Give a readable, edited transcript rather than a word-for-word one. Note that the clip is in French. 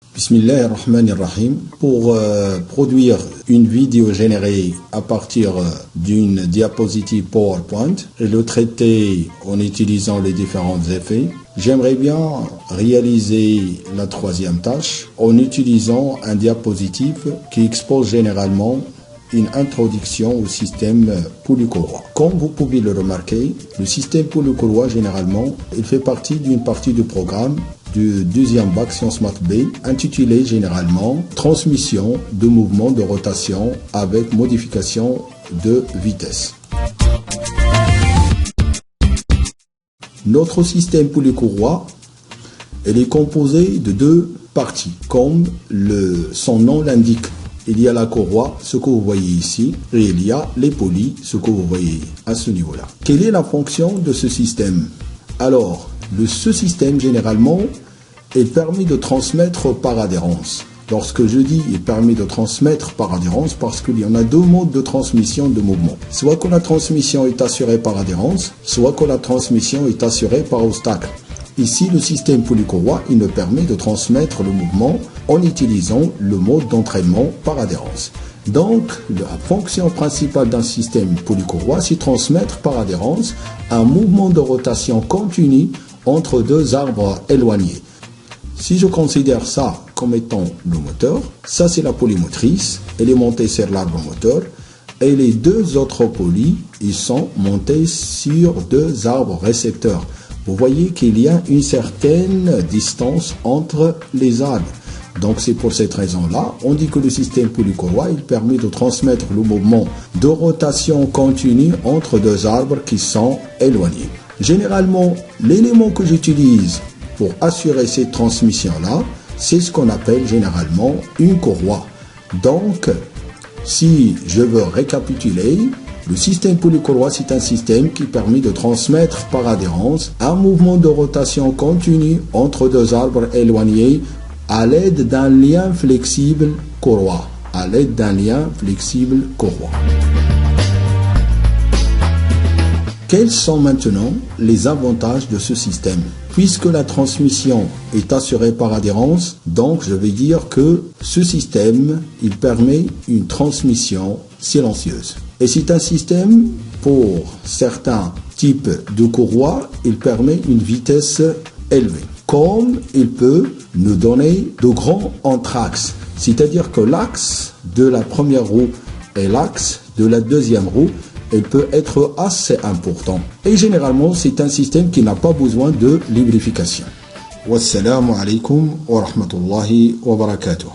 Bismillahirrahmanirrahim. Pour produire une vidéo générée à partir d'une diapositive PowerPoint et le traiter en utilisant les différents effets, j'aimerais bien réaliser la troisième tâche en utilisant un diapositive qui expose généralement une introduction au système polycourroie. Comme vous pouvez le remarquer, le système polycourroie, généralement, il fait partie d'une partie du programme du deuxième bac Sciences Maths B, intitulé généralement Transmission de mouvement de rotation avec modification de vitesse. Notre système polycourroie, il est composé de deux parties, comme son nom l'indique. Il y a la courroie, ce que vous voyez ici, et il y a les polis, ce que vous voyez à ce niveau-là. Quelle est la fonction de ce système? Alors, ce système, généralement, il permet de transmettre par adhérence. Lorsque je dis il permet de transmettre par adhérence, parce qu'il y en a deux modes de transmission de mouvement. Soit que la transmission est assurée par adhérence, soit que la transmission est assurée par obstacle. Ici, le système polycourroie, il nous permet de transmettre le mouvement en utilisant le mode d'entraînement par adhérence. Donc, la fonction principale d'un système polycourroie, c'est transmettre par adhérence un mouvement de rotation continu entre deux arbres éloignés. Si je considère ça comme étant le moteur, ça c'est la polymotrice, elle est montée sur l'arbre moteur, et les deux autres polis, ils sont montés sur deux arbres récepteurs. Vous voyez qu'il y a une certaine distance entre les arbres. Donc c'est pour cette raison-là, on dit que le système polycourroie, il permet de transmettre le mouvement de rotation continue entre deux arbres qui sont éloignés. Généralement, l'élément que j'utilise pour assurer cette transmission-là, c'est ce qu'on appelle généralement une courroie. Donc, si je veux récapituler, le système polycourroie, c'est un système qui permet de transmettre par adhérence un mouvement de rotation continu entre deux arbres éloignés à l'aide d'un lien flexible courroie. À l'aide d'un lien flexible courroie. Quels sont maintenant les avantages de ce système? Puisque la transmission est assurée par adhérence, donc je vais dire que ce système, il permet une transmission silencieuse. Et c'est un système, pour certains types de courroies, il permet une vitesse élevée. Comme il peut nous donner de grands entraxes, c'est-à-dire que l'axe de la première roue et l'axe de la deuxième roue, il peut être assez important. Et généralement, c'est un système qui n'a pas besoin de lubrification. Wassalamu alaikum wa rahmatullahi wa barakatuh.